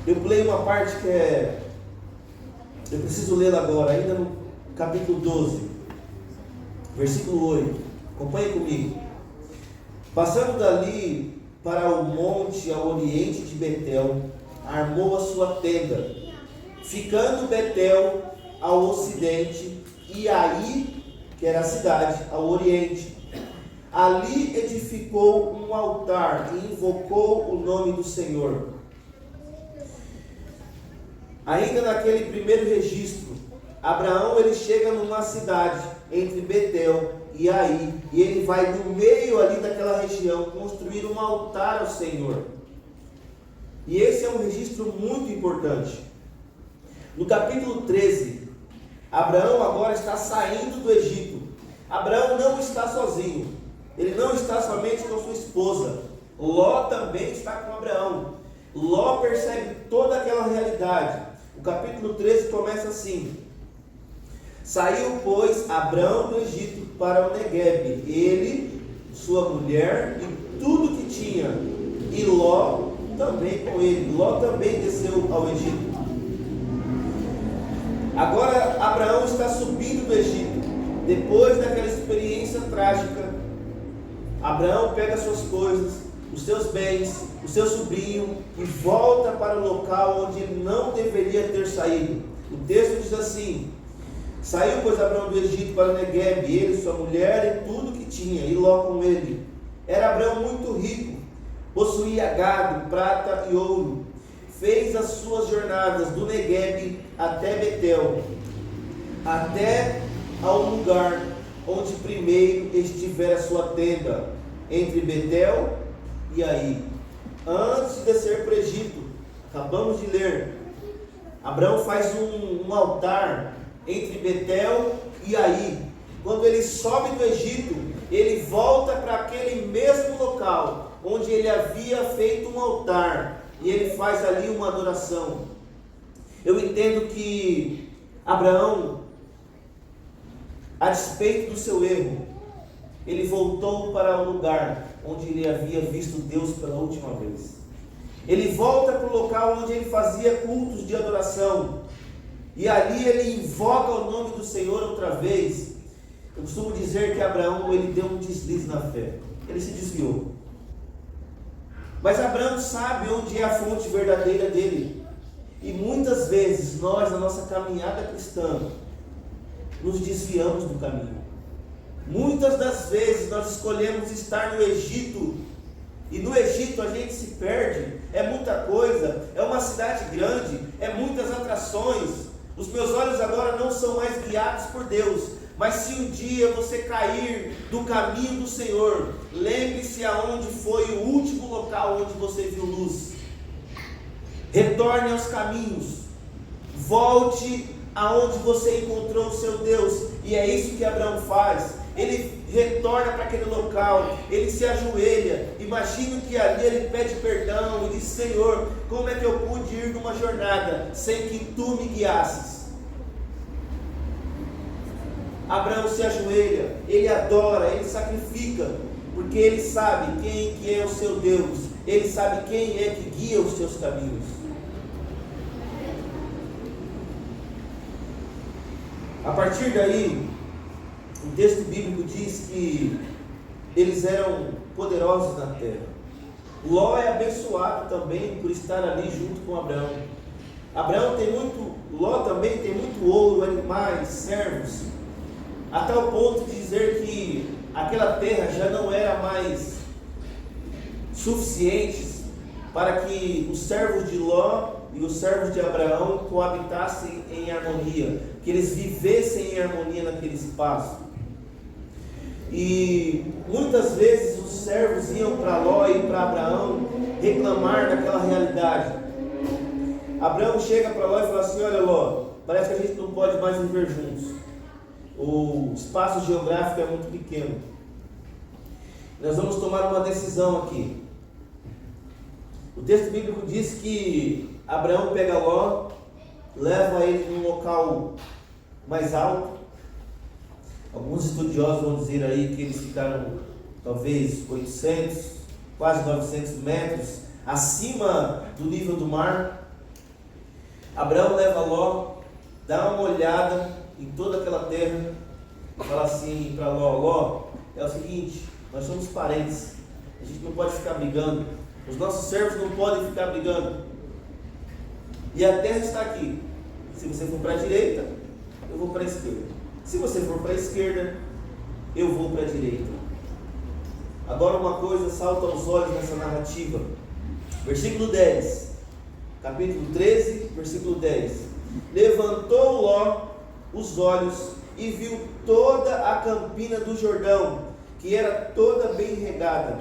Eu pulei uma parte que eu preciso lê-la agora, ainda no capítulo 12, versículo 8. Acompanhe comigo. Passando dali para o monte ao oriente de Betel, armou a sua tenda, ficando Betel ao ocidente e Ai, que era a cidade, ao oriente. Ali edificou um altar e invocou o nome do Senhor. Ainda naquele primeiro registro, Abraão ele chega numa cidade entre Betel e Ai, e ele vai no meio ali daquela região construir um altar ao Senhor. E esse é um registro muito importante. No capítulo 13, Abraão agora está saindo do Egito. Abraão não está sozinho. Ele não está somente com sua esposa. Ló também está com Abraão. Ló percebe toda aquela realidade. O capítulo 13 começa assim: saiu, pois, Abraão do Egito para o Neguebe, ele, sua mulher e tudo que tinha, e Ló também com ele. Ló também desceu ao Egito. Agora Abraão está subindo do Egito. Depois daquela experiência trágica, Abraão pega suas coisas, os seus bens, o seu sobrinho e volta para o local onde ele não deveria ter saído. O texto diz assim: saiu, pois, Abraão do Egito para o Neguebe, ele, sua mulher e tudo que tinha, e Ló com ele. Era Abraão muito rico, possuía gado, prata e ouro. Fez as suas jornadas do Neguebe até Betel, até ao lugar onde primeiro estivera a sua tenda, entre Betel e Ai, antes de descer para o Egito. Acabamos de ler. Abraão faz um altar entre Betel e Ai. Quando ele sobe do Egito, ele volta para aquele mesmo local onde ele havia feito um altar, e ele faz ali uma adoração. Eu entendo que Abraão, a despeito do seu erro, ele voltou para o lugar onde ele havia visto Deus pela última vez. Ele volta para o local onde ele fazia cultos de adoração, e ali ele invoca o nome do Senhor outra vez. Eu costumo dizer que Abraão ele deu um deslize na fé, ele se desviou. Mas Abraão sabe onde é a fonte verdadeira dele. E muitas vezes nós, na nossa caminhada cristã, nos desviamos do caminho. Muitas das vezes nós escolhemos estar no Egito, e no Egito a gente se perde. É muita coisa, é uma cidade grande, é muitas atrações. Os meus olhos agora não são mais guiados por Deus. Mas se um dia você cair do caminho do Senhor, lembre-se aonde foi o último local onde você viu luz. Retorne aos caminhos, volte aonde você encontrou o seu Deus. E é isso que Abraão faz. Ele retorna para aquele local, ele se ajoelha. Imagino que ali ele pede perdão e diz: Senhor, como é que eu pude ir numa jornada sem que tu me guiasses? Abraão se ajoelha, ele adora, ele sacrifica, porque ele sabe quem que é o seu Deus, ele sabe quem é que guia os seus caminhos. A partir daí, o texto bíblico diz que eles eram poderosos na terra. Ló é abençoado também por estar ali junto com Abraão. Ló também tem muito ouro, animais, servos, a tal ponto de dizer que aquela terra já não era mais suficiente para que os servos de Ló e os servos de Abraão coabitassem em harmonia, que eles vivessem em harmonia naquele espaço. E muitas vezes os servos iam para Ló e para Abraão reclamar daquela realidade. Abraão chega para Ló e fala assim: olha, Ló, parece que a gente não pode mais viver juntos. O espaço geográfico é muito pequeno. Nós vamos tomar uma decisão aqui. O texto bíblico diz que Abraão pega Ló, leva ele num local mais alto. Alguns estudiosos vão dizer aí que eles ficaram talvez 800, quase 900 metros acima do nível do mar. Abraão leva Ló, dá uma olhada em toda aquela terra, fala assim para Ló: Ló, é o seguinte, nós somos parentes, a gente não pode ficar brigando, os nossos servos não podem ficar brigando, e a terra está aqui. Se você for para a direita, eu vou para a esquerda. Se você for para a esquerda, eu vou para a direita. Agora uma coisa salta aos olhos nessa narrativa. Versículo 10. Capítulo 13, versículo 10. Levantou Ló os olhos e viu toda a campina do Jordão, que era toda bem regada,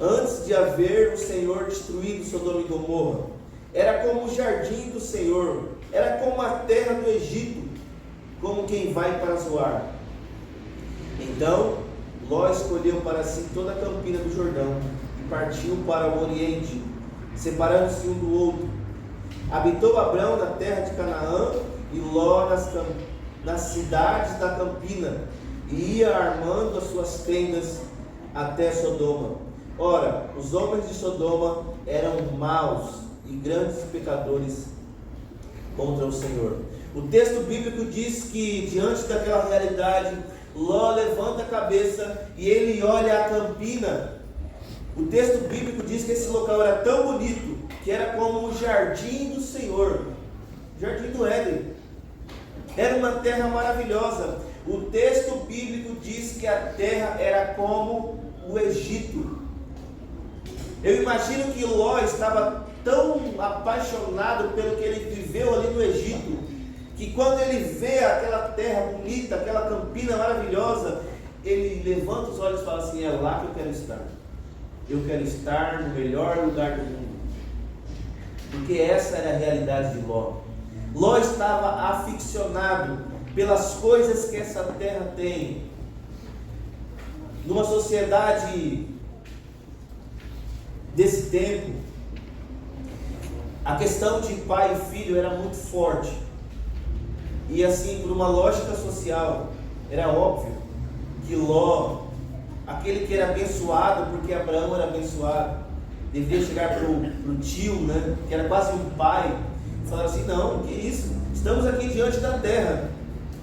antes de haver o Senhor destruído Sodoma e Gomorra. Era como o jardim do Senhor, era como a terra do Egito, como quem vai para Zoar. Então Ló escolheu para si toda a campina do Jordão e partiu para o oriente, separando-se um do outro. Habitou Abrão na terra de Canaã e Ló nas cidades da campina, e ia armando as suas tendas até Sodoma. Ora, os homens de Sodoma eram maus e grandes pecadores contra o Senhor. O texto bíblico diz que, diante daquela realidade, Ló levanta a cabeça e ele olha a campina. O texto bíblico diz que esse local era tão bonito que era como o jardim do Senhor, jardim do Éden. Era uma terra maravilhosa. O texto bíblico diz que a terra era como o Egito. Eu imagino que Ló estava tão apaixonado pelo que ele viveu ali no Egito, que quando ele vê aquela terra bonita, aquela campina maravilhosa, ele levanta os olhos e fala assim: é lá que eu quero estar. Eu quero estar no melhor lugar do mundo. Porque essa era a realidade de Ló. Ló estava aficionado pelas coisas que essa terra tem. Numa sociedade desse tempo, a questão de pai e filho era muito forte. E assim, por uma lógica social, era óbvio que Ló, aquele que era abençoado, porque Abraão era abençoado, deveria chegar para o tio, né, que era quase um pai, e falar assim: não, que isso, estamos aqui diante da terra,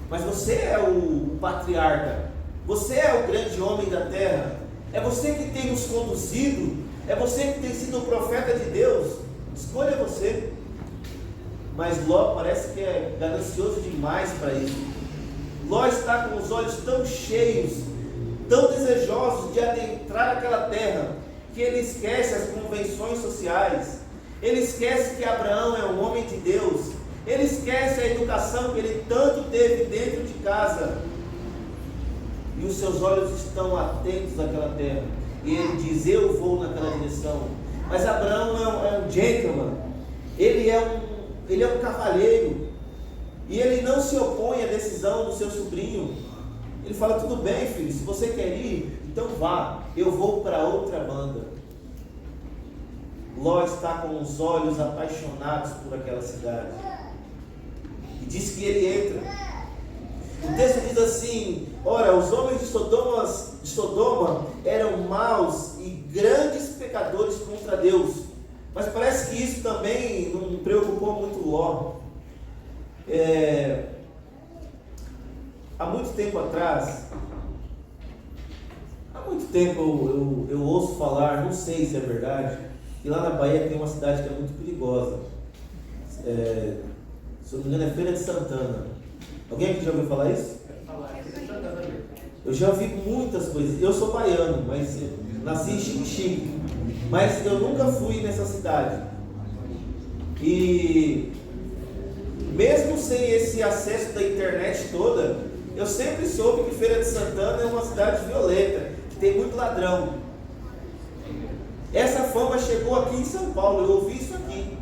mas você é o patriarca, você é o grande homem da terra, é você que tem nos conduzido, é você que tem sido o profeta de Deus, escolha você. Mas Ló parece que é ganancioso demais para isso. Ló está com os olhos tão cheios, tão desejosos de adentrar aquela terra, que ele esquece as convenções sociais, ele esquece que Abraão é um homem de Deus, ele esquece a educação que ele tanto teve dentro de casa, e os seus olhos estão atentos àquela terra, e ele diz: eu vou naquela direção. Mas Abraão é um gentleman, ele é um cavalheiro, e ele não se opõe à decisão do seu sobrinho. Ele fala: tudo bem, filho, se você quer ir, então vá, eu vou para outra banda. Ló está com os olhos apaixonados por aquela cidade, e diz que ele entra. O texto diz assim: ora, os homens de Sodoma eram maus e grandes pecadores contra Deus. Mas parece que isso também não preocupou muito Ló. Há muito tempo atrás, eu ouço falar, não sei se é verdade, que lá na Bahia tem uma cidade que é muito perigosa. Se eu não me engano, é Feira de Santana. Alguém aqui já ouviu falar isso? Eu já ouvi muitas coisas. Eu sou baiano, mas nasci em Xique-Xique, mas eu nunca fui nessa cidade. E mesmo sem esse acesso da internet toda, eu sempre soube que Feira de Santana é uma cidade violenta, que tem muito ladrão. Essa fama chegou aqui em São Paulo, eu ouvi isso aqui.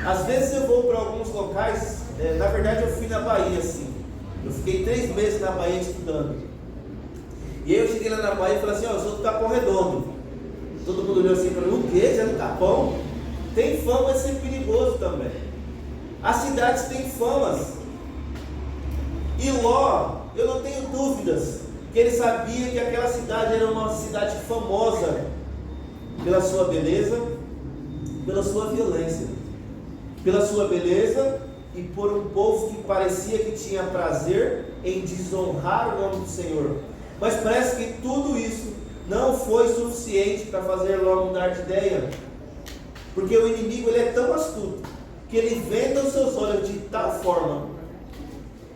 Às vezes eu vou para alguns locais, na verdade eu fui na Bahia, assim. Eu fiquei 3 meses na Bahia estudando. E aí eu cheguei lá na Bahia e falei assim: eu sou do Capão Redondo. Todo mundo olhou assim para mim: o quê? Você é do Capão? Tem fama de ser perigoso também. As cidades têm famas. E Ló, eu não tenho dúvidas que ele sabia que aquela cidade era uma cidade famosa pela sua beleza, pela sua violência. pela sua beleza e por um povo que parecia que tinha prazer em desonrar o nome do Senhor. Mas parece que tudo isso não foi suficiente para fazer Ló mudar de ideia, porque o inimigo ele é tão astuto que ele venda os seus olhos de tal forma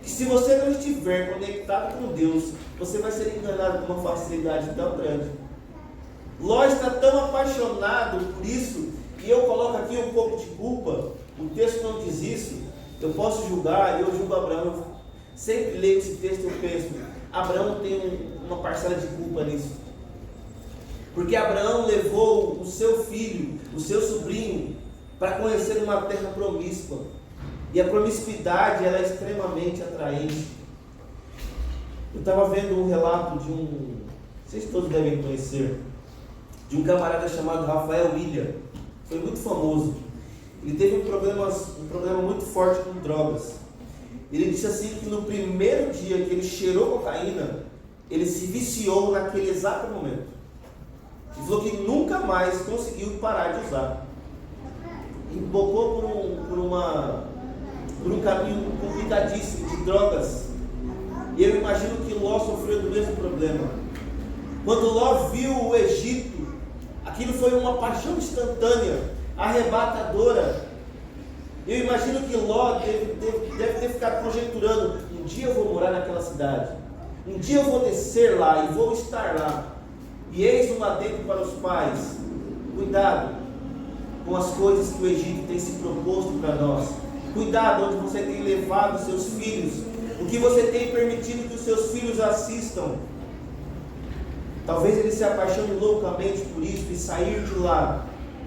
que, se você não estiver conectado com Deus, você vai ser enganado com uma facilidade tão grande. Ló está tão apaixonado por isso, e eu coloco aqui um pouco de culpa. O texto não diz isso. Eu posso julgar, e eu julgo Abraão. Eu sempre leio esse texto e eu penso, Abraão tem uma parcela de culpa nisso, porque Abraão levou o seu filho, o seu sobrinho, para conhecer uma terra promíscua, e a promiscuidade ela é extremamente atraente. Eu estava vendo um relato de vocês todos devem conhecer, de um camarada chamado Rafael Ilha. Foi muito famoso. Ele teve um problema muito forte com drogas. Ele disse assim que no primeiro dia que ele cheirou cocaína, ele se viciou naquele exato momento. Ele falou que nunca mais conseguiu parar de usar. Embocou por um caminho complicadíssimo de drogas. E eu imagino que Ló sofreu do mesmo problema. Quando Ló viu o Egito, aquilo foi uma paixão instantânea, arrebatadora. Eu imagino que Ló deve ter ficado conjecturando: um dia eu vou morar naquela cidade, um dia eu vou descer lá e vou estar lá. E eis um adendo para os pais: cuidado com as coisas que o Egito tem se proposto para nós. Cuidado onde você tem levado seus filhos, o que você tem permitido que os seus filhos assistam. Talvez ele se apaixone loucamente por isso, e sair de lá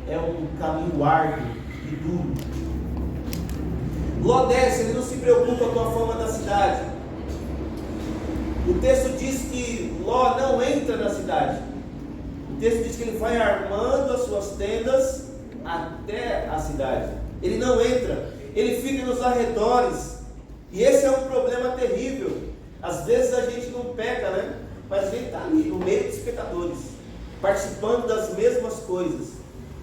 é um caminho árduo e duro. Ló desce, ele não se preocupa com a fama da cidade. O texto diz que Ló não entra na cidade. O texto diz que ele vai armando as suas tendas até a cidade. Ele não entra, ele fica nos arredores. E esse é um problema terrível. Às vezes a gente não peca, né? Mas a gente está ali, no meio dos pecadores, participando das mesmas coisas.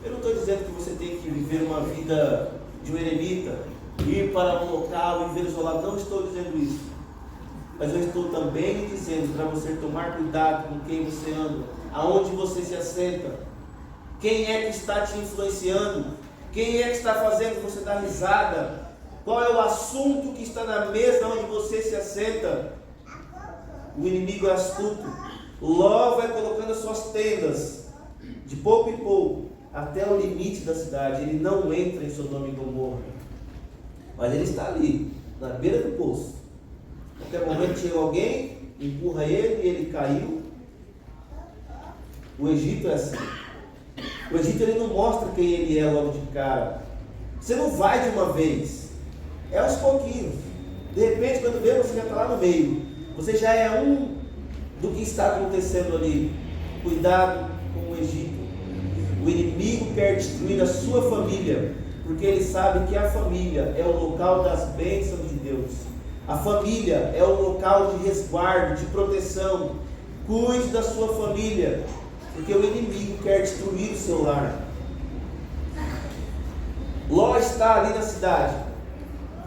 Eu não estou dizendo que você tem que viver uma vida de um eremita, ir para um local e viver isolado. Não estou dizendo isso. Mas eu estou também dizendo para você tomar cuidado com quem você anda, aonde você se assenta, quem é que está te influenciando, quem é que está fazendo você dar risada, qual é o assunto que está na mesa onde você se assenta. O inimigo é astuto. Ló vai colocando as suas tendas de pouco em pouco até o limite da cidade. Ele não entra em Sodoma e Gomorra, mas ele está ali, na beira do poço. A qualquer momento chega alguém, empurra ele e ele caiu. O Egito é assim. O Egito ele não mostra quem ele é logo de cara. Você não vai de uma vez, é aos pouquinhos. De repente, quando vê, você já está lá no meio. Você já é um do que está acontecendo ali. Cuidado com o Egito. O inimigo quer destruir a sua família, porque ele sabe que a família é o local das bênçãos de Deus. A família é o local de resguardo, de proteção. Cuide da sua família, porque o inimigo quer destruir o seu lar. Ló está ali na cidade.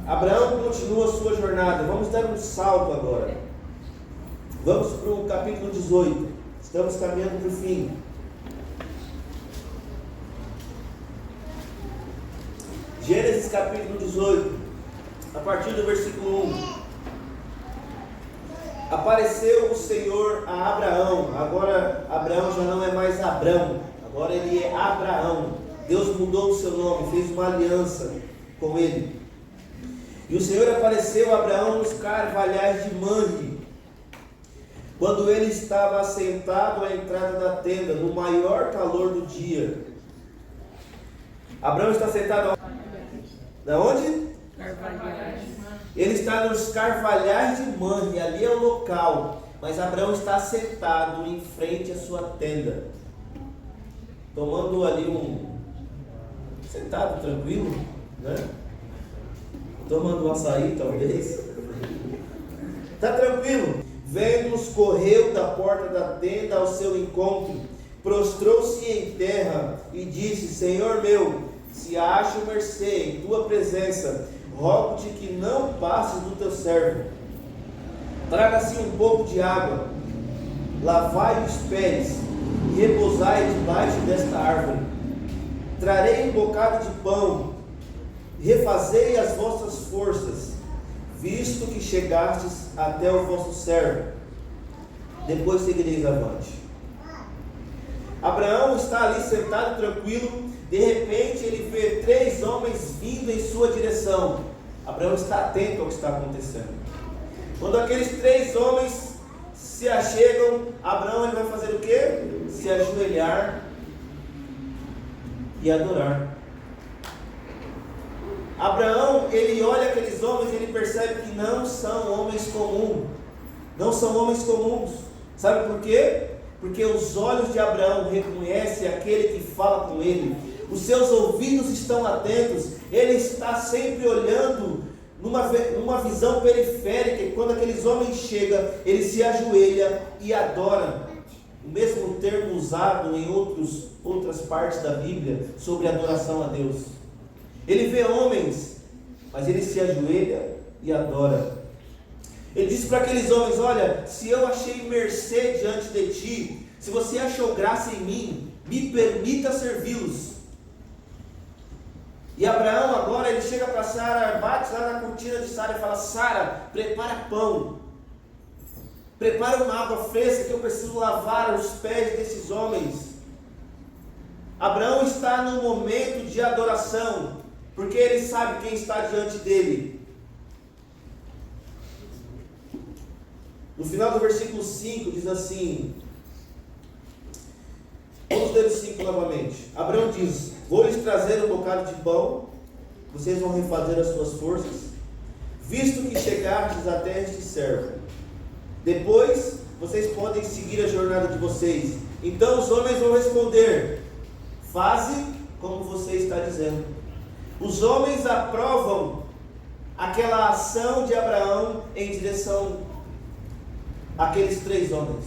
Abraão continua a sua jornada. Vamos dar um salto agora. Vamos para o capítulo 18. Estamos caminhando para o fim. Gênesis capítulo 18, a partir do versículo 1. Apareceu o Senhor a Abraão. Agora Abraão já não é mais Abrão, agora ele é Abraão. Deus mudou o seu nome, fez uma aliança com ele. E o Senhor apareceu a Abraão nos carvalhais de Mamre, quando ele estava assentado à entrada da tenda, no maior calor do dia. Abraão está sentado onde? Carvalhais. Ele está nos carvalhais de Mamre, ali é o local. Mas Abraão está sentado em frente à sua tenda, tomando ali sentado tranquilo, né? Tomando um açaí, talvez. Está tranquilo. Vendo-nos, correu da porta da tenda ao seu encontro, prostrou-se em terra e disse: Senhor meu, se acho mercê em tua presença, rogo-te que não passes do teu servo. Traga-se um pouco de água, lavai os pés e repousai debaixo desta árvore. Trarei um bocado de pão, refazei as vossas forças, visto que chegastes até o vosso servo. Depois seguireis avante. Abraão está ali sentado tranquilo. De repente ele vê 3 homens vindo em sua direção. Abraão está atento ao que está acontecendo. Quando aqueles 3 homens se achegam, Abraão ele vai fazer o quê? Se ajoelhar e adorar. Abraão, ele olha aqueles homens e ele percebe que não são homens comuns. Não são homens comuns. Sabe por quê? Porque os olhos de Abraão reconhecem aquele que fala com ele. Os seus ouvidos estão atentos. Ele está sempre olhando numa visão periférica. E quando aqueles homens chegam, ele se ajoelha e adora. O mesmo termo usado em outras partes da Bíblia sobre adoração a Deus. Ele vê homens, mas ele se ajoelha e adora. Ele disse para aqueles homens: olha, se eu achei mercê diante de ti, se você achou graça em mim, me permita servi-los. E Abraão agora ele chega para Sara, bate lá na cortina de Sara e fala: Sara, prepara pão, prepara uma água fresca que eu preciso lavar os pés desses homens. Abraão está num momento de adoração, porque ele sabe quem está diante dele. No final do versículo 5 diz assim, vamos ler o 5 novamente. Abraão diz: vou lhes trazer um bocado de pão, vocês vão refazer as suas forças, visto que chegastes até este servo. Depois vocês podem seguir a jornada de vocês. Então os homens vão responder: faze como você está dizendo. Os homens aprovam aquela ação de Abraão em direção àqueles 3 homens.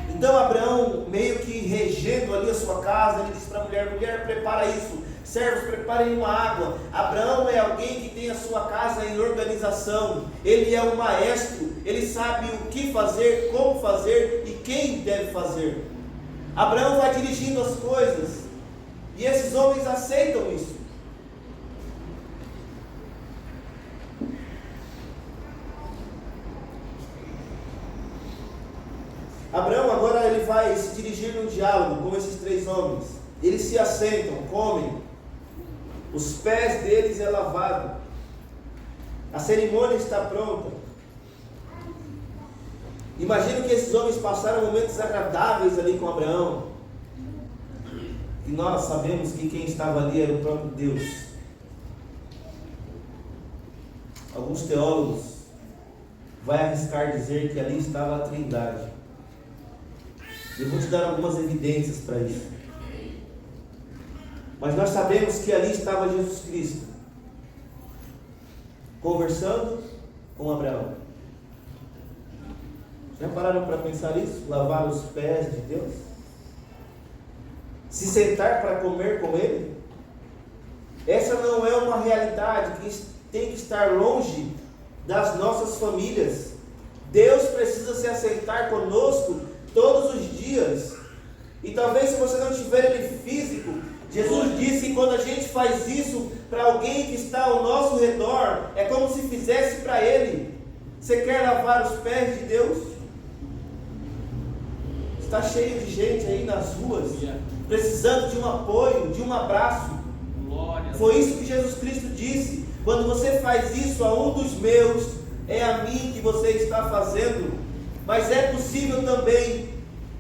Então Abraão, meio que regendo ali a sua casa, ele diz para a mulher: mulher, prepara isso, servos, preparem uma água. Abraão é alguém que tem a sua casa em organização. Ele é um maestro, ele sabe o que fazer, como fazer e quem deve fazer. Abraão vai dirigindo as coisas, e esses homens aceitam isso. Abraão agora ele vai se dirigir num diálogo com esses 3 homens. Eles se assentam, comem, os pés deles é lavado, a cerimônia está pronta. Imagino que esses homens passaram momentos agradáveis ali com Abraão. E nós sabemos que quem estava ali era o próprio Deus. Alguns teólogos vão arriscar dizer que ali estava a Trindade. Eu vou te dar algumas evidências para isso. Mas nós sabemos que ali estava Jesus Cristo, conversando com Abraão. Já pararam para pensar isso? Lavar os pés de Deus? Se sentar para comer com Ele? Essa não é uma realidade que tem que estar longe das nossas famílias. Deus precisa se assentar conosco todos os dias. E talvez se você não tiver Ele físico, Jesus disse que quando a gente faz isso para alguém que está ao nosso redor, é como se fizesse para Ele. Você quer lavar os pés de Deus? Está cheio de gente aí nas ruas, precisando de um apoio, de um abraço. Foi isso que Jesus Cristo disse: quando você faz isso a um dos meus, é a mim que você está fazendo. Mas é possível também,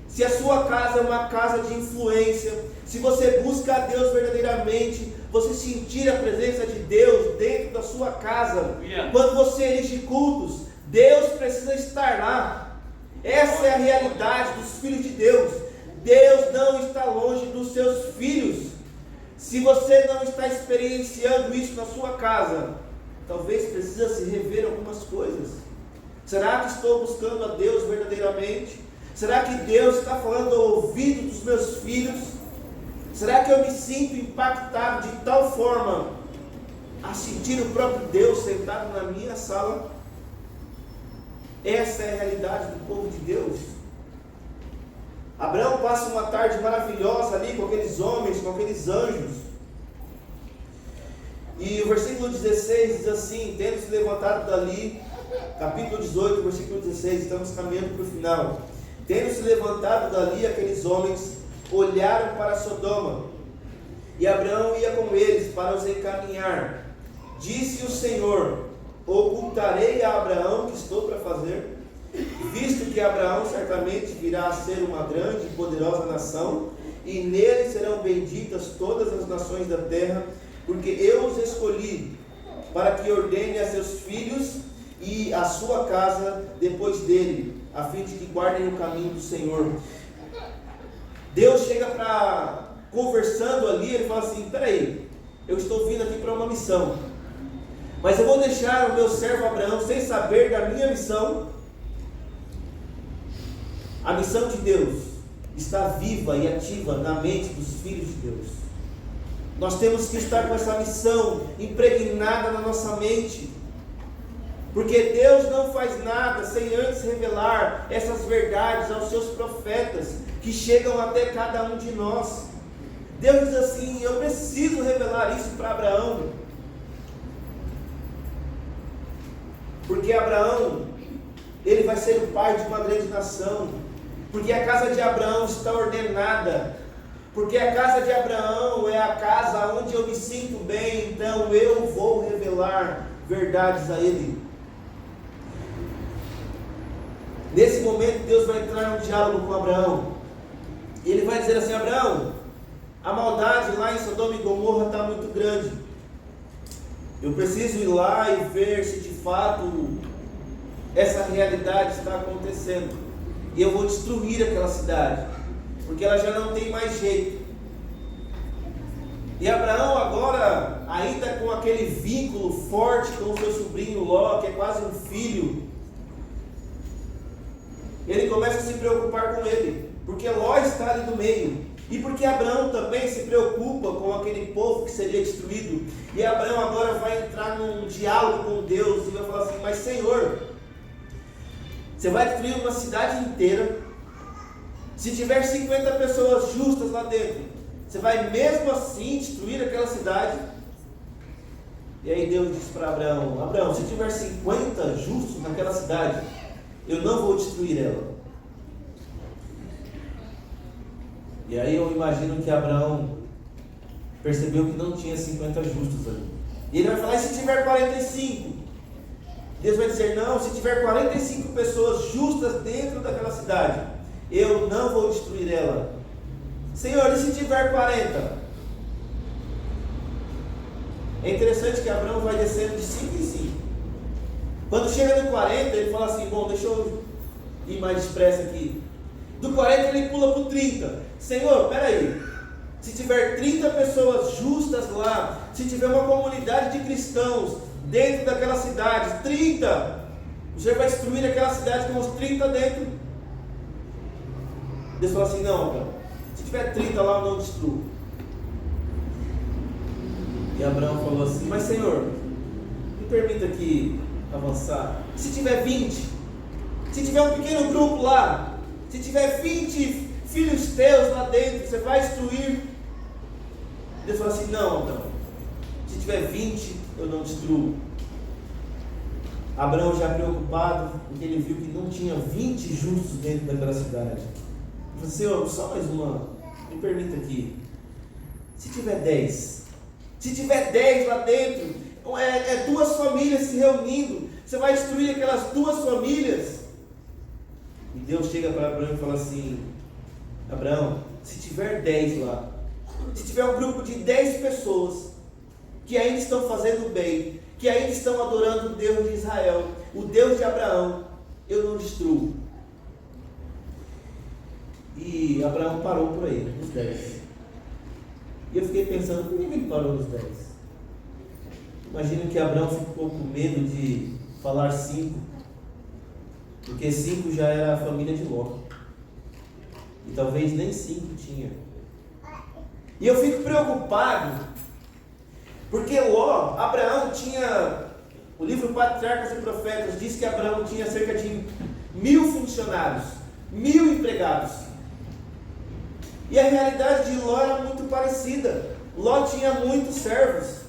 se a sua casa é uma casa de influência, se você busca a Deus verdadeiramente, você sentir a presença de Deus dentro da sua casa. Quando você erige cultos, Deus precisa estar lá. Essa é a realidade dos filhos de Deus. Deus não está longe dos seus filhos. Se você não está experienciando isso na sua casa, talvez precisa se rever algumas coisas. Será que estou buscando a Deus verdadeiramente? Será que Deus está falando ao ouvido dos meus filhos? Será que eu me sinto impactado de tal forma a sentir o próprio Deus sentado na minha sala? Essa é a realidade do povo de Deus. Abraão passa uma tarde maravilhosa ali com aqueles homens, com aqueles anjos. E o versículo 16 diz assim: tendo se levantado dali, capítulo 18, versículo 16, estamos caminhando para o final. Tendo se levantado dali, aqueles homens olharam para Sodoma, e Abraão ia com eles para os encaminhar. Disse o Senhor: ocultarei a Abraão o que estou para fazer, visto que Abraão certamente virá a ser uma grande e poderosa nação, e nele serão benditas todas as nações da terra, porque eu os escolhi para que ordene a seus filhos e a sua casa depois dele, a fim de que guardem o caminho do Senhor. Deus chega para, conversando ali, ele fala assim: peraí, eu estou vindo aqui para uma missão, mas eu vou deixar o meu servo Abraão sem saber da minha missão? A missão de Deus está viva e ativa na mente dos filhos de Deus. Nós temos que estar com essa missão impregnada na nossa mente, porque Deus não faz nada sem antes revelar essas verdades aos seus profetas, que chegam até cada um de nós. Deus diz assim: eu preciso revelar isso para Abraão, porque Abraão, ele vai ser o pai de uma grande nação, porque a casa de Abraão está ordenada, porque a casa de Abraão é a casa onde eu me sinto bem, então eu vou revelar verdades a ele. Nesse momento Deus vai entrar em um diálogo com Abraão, e ele vai dizer assim: Abraão, a maldade lá em Sodoma e Gomorra está muito grande, eu preciso ir lá e ver se de fato essa realidade está acontecendo, e eu vou destruir aquela cidade, porque ela já não tem mais jeito. E Abraão agora, ainda com aquele vínculo forte com o seu sobrinho Ló, que é quase um filho, ele começa a se preocupar com ele, porque Ló está ali no meio, e porque Abraão também se preocupa com aquele povo que seria destruído. E Abraão agora vai entrar num diálogo com Deus e vai falar assim: mas Senhor, você vai destruir uma cidade inteira, se tiver 50 pessoas justas lá dentro, você vai mesmo assim destruir aquela cidade? E aí Deus diz para Abraão: Abraão, se tiver 50 justos naquela cidade, eu não vou destruir ela. E aí eu imagino que Abraão percebeu que não tinha 50 justos ali. E ele vai falar: e se tiver 45? Deus vai dizer: não, se tiver 45 pessoas justas dentro daquela cidade, eu não vou destruir ela. Senhor, e se tiver 40? É interessante que Abraão vai descendo de 5 em 5. Quando chega no 40, ele fala assim: bom, deixa eu ir mais depressa aqui. Do 40 ele pula para o 30. Senhor, peraí, se tiver 30 pessoas justas lá, se tiver uma comunidade de cristãos dentro daquela cidade, 30, o Senhor vai destruir aquela cidade com os 30 dentro? Deus fala assim: não, Abraão, se tiver 30 lá, eu não destruo. E Abraão falou assim: mas Senhor, me permita aqui avançar. Se tiver 20, se tiver um pequeno grupo lá, se tiver 20 filhos teus lá dentro, você vai destruir? Deus fala assim: não, Abraão, se tiver 20, eu não destruo. Abraão já preocupado, porque ele viu que não tinha 20 justos dentro daquela cidade. Ele falou: Senhor, só mais uma, me permita aqui. Se tiver 10, se tiver 10 lá dentro, é 2 famílias se reunindo, você vai destruir aquelas 2 famílias? E Deus chega para Abraão e fala assim: Abraão, se tiver 10 lá, se tiver um grupo de 10 pessoas que ainda estão fazendo bem, que ainda estão adorando o Deus de Israel, o Deus de Abraão, eu não destruo. E Abraão parou por aí, nos 10. E eu fiquei pensando: por que ele parou nos 10? Imagino que Abraão ficou com medo de falar 5, porque 5 já era a família de Ló, e talvez nem 5 tinha. E eu fico preocupado, porque Abraão tinha, o livro Patriarcas e Profetas diz que Abraão tinha cerca de 1000 funcionários, 1000 empregados. E a realidade de Ló era muito parecida. Ló tinha muitos servos,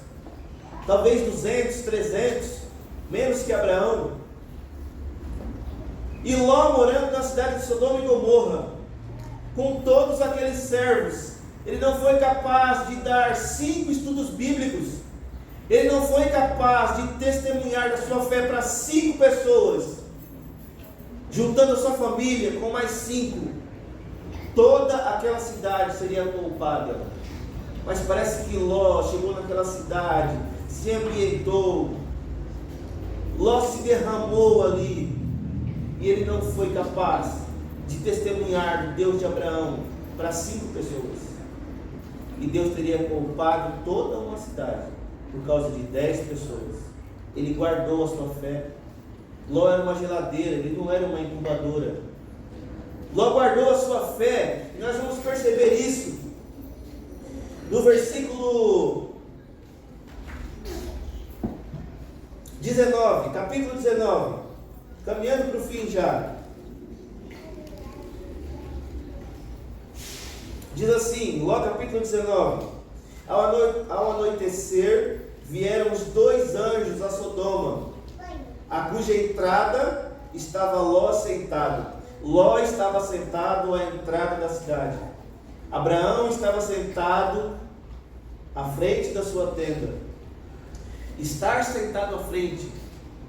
talvez 200, 300, menos que Abraão. E Ló, morando na cidade de Sodoma e Gomorra, com todos aqueles servos, ele não foi capaz de dar 5 estudos bíblicos. Ele não foi capaz de testemunhar da sua fé para 5 pessoas, juntando a sua família com mais 5. Toda aquela cidade seria poupada. Mas parece que Ló chegou naquela cidade, se ambientou, Ló se derramou ali, e ele não foi capaz de testemunhar do Deus de Abraão para 5 pessoas. E Deus teria poupado toda uma cidade por causa de 10 pessoas. Ele guardou a sua fé. Ló era uma geladeira, ele não era uma incubadora. Ló guardou a sua fé, e nós vamos perceber isso no versículo 19, capítulo 19, caminhando para o fim já. Diz assim, Ló capítulo 19: ao anoitecer vieram os 2 anjos a Sodoma, a cuja entrada estava Ló sentado. Ló estava sentado à entrada da cidade. Abraão estava sentado à frente da sua tenda. Estar sentado à frente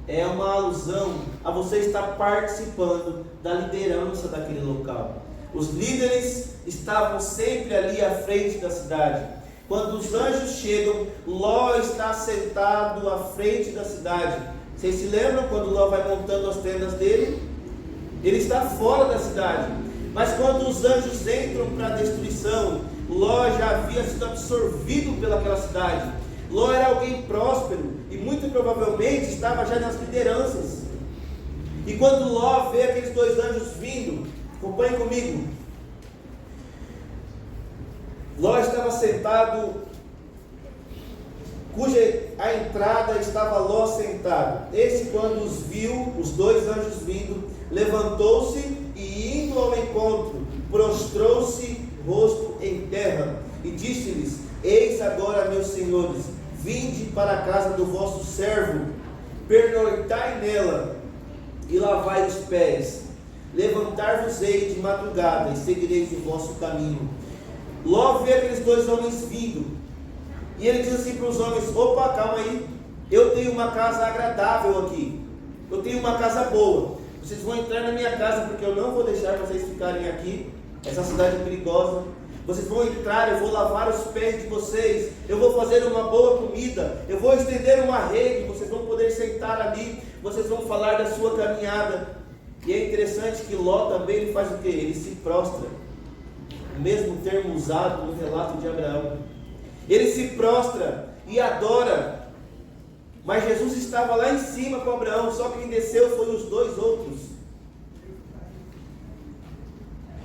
é uma alusão a você estar participando da liderança daquele local. Os líderes estavam sempre ali à frente da cidade. Quando os anjos chegam, Ló está sentado à frente da cidade. Vocês se lembram quando Ló vai montando as tendas dele? Ele está fora da cidade. Mas quando os anjos entram para a destruição, Ló já havia sido absorvido pelaquela cidade. Ló era alguém próspero e muito provavelmente estava já nas lideranças. E quando Ló vê aqueles 2 anjos vindo, acompanhe comigo. Ló estava sentado, cuja a entrada estava Ló sentado. Este, quando os viu, os 2 anjos vindo, levantou-se e, indo ao encontro, prostrou-se rosto em terra e disse-lhes: eis agora, meus senhores, vinde para a casa do vosso servo, pernoitai nela e lavai os pés. Levantar-vos-ei de madrugada e seguireis o vosso caminho. Ló vê aqueles 2 homens vindo, e ele diz assim para os homens: opa, calma aí, eu tenho uma casa agradável aqui, eu tenho uma casa boa, vocês vão entrar na minha casa, porque eu não vou deixar vocês ficarem aqui, essa cidade é perigosa. Vocês vão entrar, eu vou lavar os pés de vocês, eu vou fazer uma boa comida, eu vou estender uma rede, vocês vão poder sentar ali, vocês vão falar da sua caminhada. E é interessante que Ló também ele faz o quê? Ele se prostra, o mesmo termo usado no relato de Abraão. Ele se prostra e adora. Mas Jesus estava lá em cima com Abraão, só que quem desceu foi os 2 outros.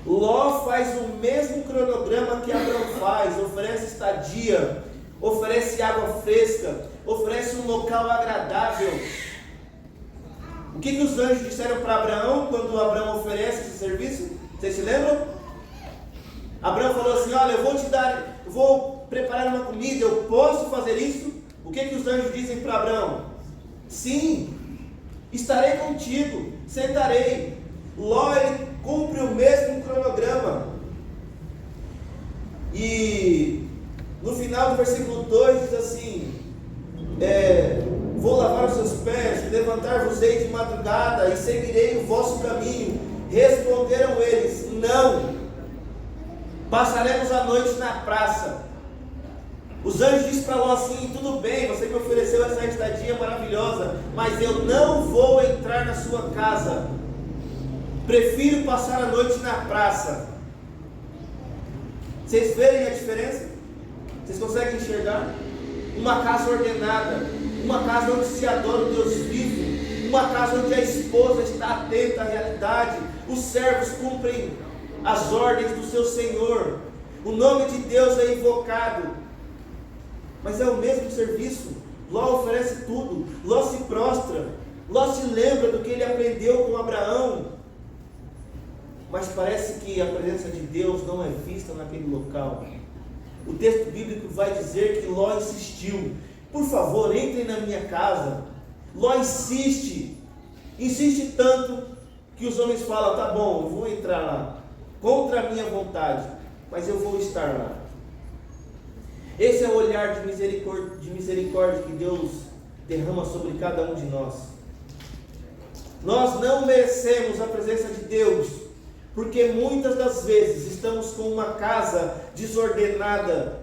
Ló faz o mesmo cronograma que Abraão faz, oferece estadia, oferece água fresca, oferece um local agradável. O que os anjos disseram para Abraão quando Abraão oferece esse serviço? Vocês se lembram? Abraão falou assim: olha, eu vou preparar uma comida, eu posso fazer isso? O que os anjos dizem para Abraão? Sim, estarei contigo, sentarei. Ló, ele cumpre o mesmo cronograma. E no final do versículo 2 diz assim: vou lavar os seus pés, levantar-vos-ei de madrugada e seguirei o vosso caminho. Responderam eles: não, passaremos a noite na praça. Os anjos disseram para Ló assim: tudo bem, você me ofereceu essa estadia maravilhosa, mas eu não vou entrar na sua casa, prefiro passar a noite na praça. Vocês verem a diferença? Vocês conseguem enxergar? Uma casa ordenada, uma casa onde se adora o Deus vivo, uma casa onde a esposa está atenta à realidade, os servos cumprem as ordens do seu Senhor, o nome de Deus é invocado, mas é o mesmo serviço. Ló oferece tudo, Ló se prostra, Ló se lembra do que ele aprendeu com Abraão, mas parece que a presença de Deus não é vista naquele local. O texto bíblico vai dizer que Ló insistiu: por favor, entrem na minha casa. Ló insiste tanto que os homens falam: tá bom, eu vou entrar lá, contra a minha vontade, mas eu vou estar lá. Esse é o olhar de misericórdia que Deus derrama sobre cada um de nós. Nós não merecemos a presença de Deus, porque muitas das vezes estamos com uma casa desordenada.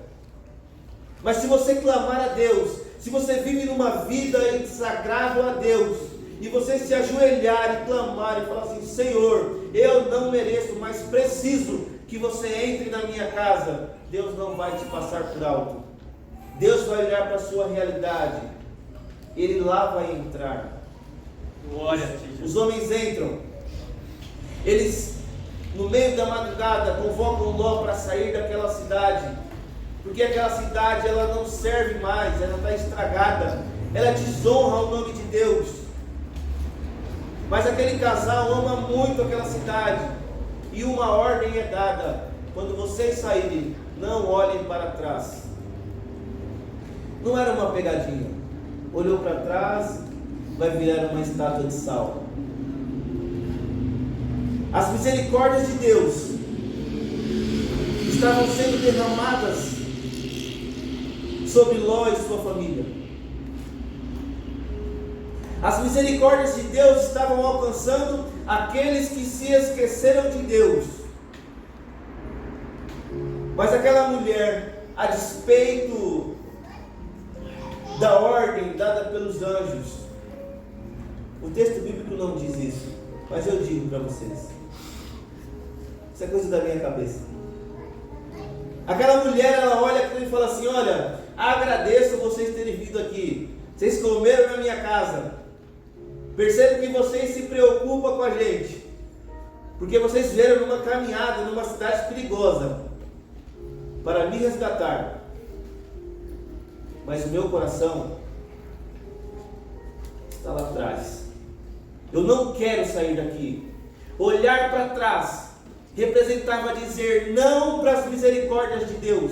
Mas se você clamar a Deus, se você vive numa vida em desagrado a Deus, e você se ajoelhar e clamar e falar assim: Senhor, eu não mereço, mas preciso que você entre na minha casa, Deus não vai te passar por alto. Deus vai olhar para a sua realidade, Ele lá vai entrar. Glória a Ti. Os homens entram, eles no meio da madrugada convocam Ló para sair daquela cidade, porque aquela cidade ela não serve mais, ela está estragada, ela desonra o nome de Deus. Mas aquele casal ama muito aquela cidade, e uma ordem é dada: quando vocês saírem, não olhem para trás. Não era uma pegadinha, olhou para trás, vai virar uma estátua de sal. As misericórdias de Deus estavam sendo derramadas sobre Ló e sua família. As misericórdias de Deus estavam alcançando aqueles que se esqueceram de Deus. Mas aquela mulher, a despeito da ordem dada pelos anjos, o texto bíblico não diz isso, mas eu digo para vocês, isso é coisa da minha cabeça. Aquela mulher, ela olha aquilo e fala assim: olha, agradeço vocês terem vindo aqui, vocês comeram na minha casa, percebo que vocês se preocupam com a gente, porque vocês vieram numa caminhada, numa cidade perigosa, para me resgatar. Mas o meu coração está lá atrás. Eu não quero sair daqui. Olhar para trás representava dizer não para as misericórdias de Deus.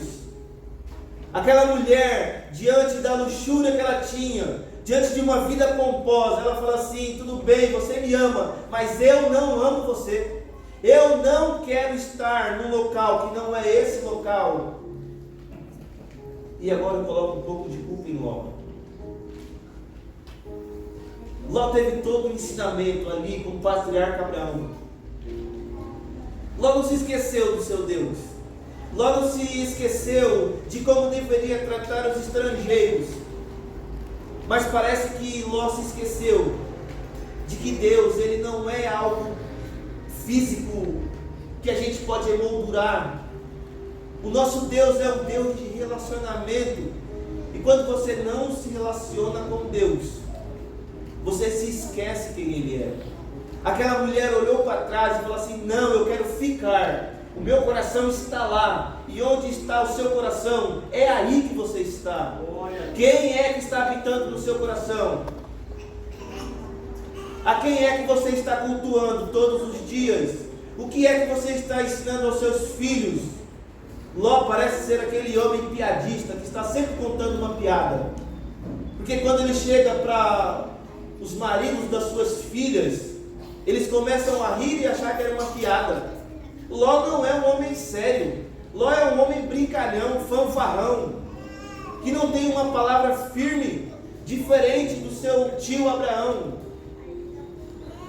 Aquela mulher, diante da luxúria que ela tinha, diante de uma vida pomposa, ela fala assim: tudo bem, você me ama, mas eu não amo você. Eu não quero estar num local que não é esse local. E agora eu coloco um pouco de culpa em Ló. Ló teve todo o ensinamento ali com o patriarca Abraão. Ló não se esqueceu do seu Deus. Ló não se esqueceu de como deveria tratar os estrangeiros. Mas parece que Ló se esqueceu de que Deus, Ele não é algo físico que a gente pode emoldurar. O nosso Deus é um Deus de relacionamento. E quando você não se relaciona com Deus, você se esquece quem Ele é. Aquela mulher olhou para trás e falou assim: não, eu quero ficar. O meu coração está lá. E onde está o seu coração? É aí que você está. Quem é que está habitando no seu coração? A quem é que você está cultuando todos os dias? O que é que você está ensinando aos seus filhos? Ló parece ser aquele homem piadista que está sempre contando uma piada. Porque quando ele chega para os maridos das suas filhas, eles começam a rir e achar que era uma piada. Ló não é um homem sério. Ló é um homem brincalhão, fanfarrão, que não tem uma palavra firme, diferente do seu tio Abraão.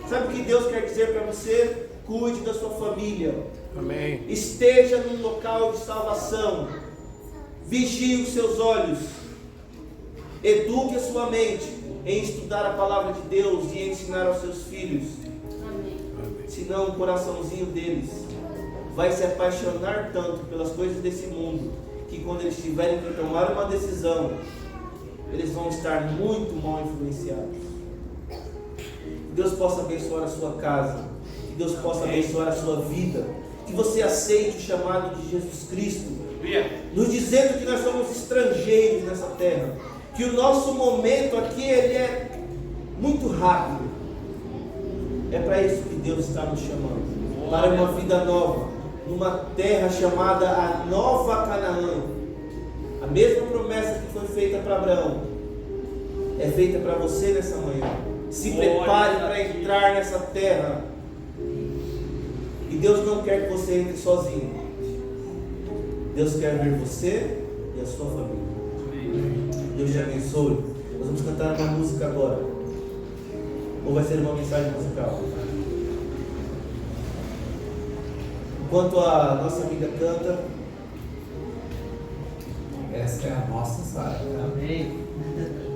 Sabe o que Deus quer dizer para você? Cuide da sua família. Amém. Esteja num local de salvação. Vigie os seus olhos. Eduque a sua mente em estudar a palavra de Deus e ensinar aos seus filhos. Amém. Senão o coraçãozinho deles vai se apaixonar tanto pelas coisas desse mundo, que quando eles tiverem que tomar uma decisão, eles vão estar muito mal influenciados. Que Deus possa abençoar a sua casa, que Deus possa abençoar a sua vida, que você aceite o chamado de Jesus Cristo, nos dizendo que nós somos estrangeiros nessa terra, que o nosso momento aqui ele é muito rápido. É para isso que Deus está nos chamando, para uma vida nova, numa terra chamada a Nova Canaã. A mesma promessa que foi feita para Abraão é feita para você nessa manhã. Se prepare para entrar nessa terra. E Deus não quer que você entre sozinho. Deus quer ver você e a sua família. Deus te abençoe. Nós vamos cantar uma música agora. Ou vai ser uma mensagem musical? Enquanto a nossa amiga canta, essa é a nossa Sara. Amém. Não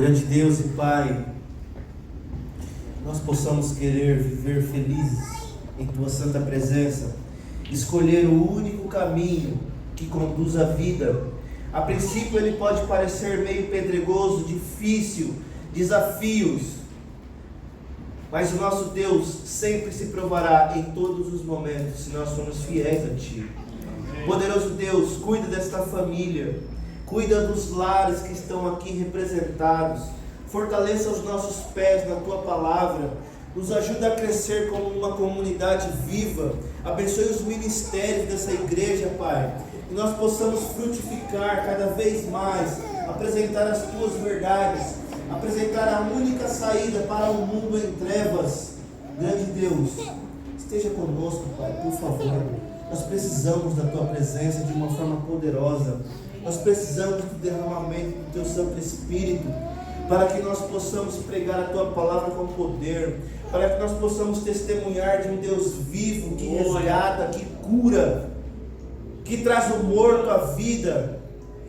Grande Deus e Pai, nós possamos querer viver felizes em Tua santa presença, escolher o único caminho que conduz à vida. A princípio ele pode parecer meio pedregoso, difícil, desafios, mas o nosso Deus sempre se provará em todos os momentos, se nós formos fiéis a Ti. Poderoso Deus, cuida desta família, cuida dos lares que estão aqui representados, fortaleça os nossos pés na Tua palavra, nos ajuda a crescer como uma comunidade viva, abençoe os ministérios dessa igreja, Pai, que nós possamos frutificar cada vez mais, apresentar as Tuas verdades, apresentar a única saída para um mundo em trevas. Grande Deus, esteja conosco, Pai, por favor. Nós precisamos da Tua presença de uma forma poderosa. Nós precisamos do derramamento do Teu Santo Espírito, para que nós possamos pregar a Tua palavra com poder, para que nós possamos testemunhar de um Deus vivo, que resgata, que cura, que traz o morto à vida,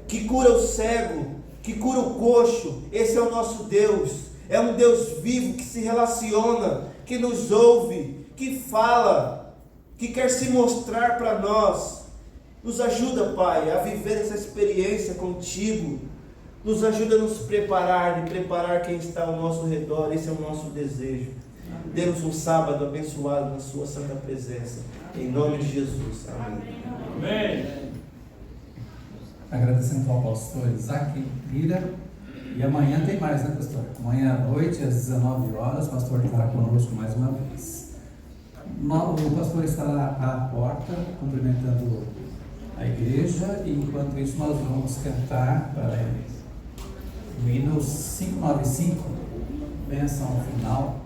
que cura o cego, que cura o coxo. Esse é o nosso Deus. É um Deus vivo que se relaciona, que nos ouve, que fala, que quer se mostrar para nós. Nos ajuda, Pai, a viver essa experiência contigo. Nos ajuda a nos preparar e preparar quem está ao nosso redor. Esse é o nosso desejo. Demos um sábado abençoado na Sua santa presença. Em nome de Jesus. Amém. Amém. Agradecendo ao pastor Isaac Lira. E amanhã tem mais, né, pastor? Amanhã à noite, às 19 horas, o pastor estará conosco mais uma vez. O pastor estará à porta, cumprimentando a igreja, e enquanto isso nós vamos cantar para o hino 595, bênção ao final.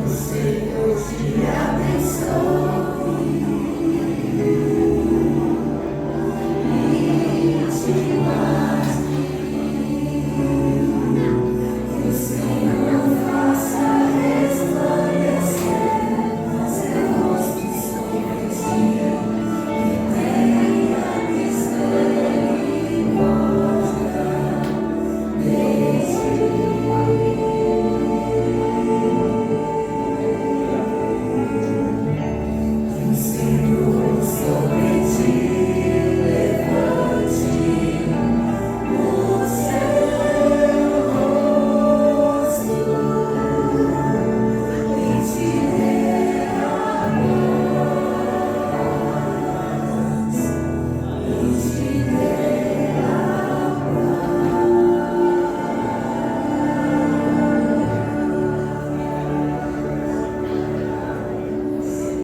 O Senhor te abençoe.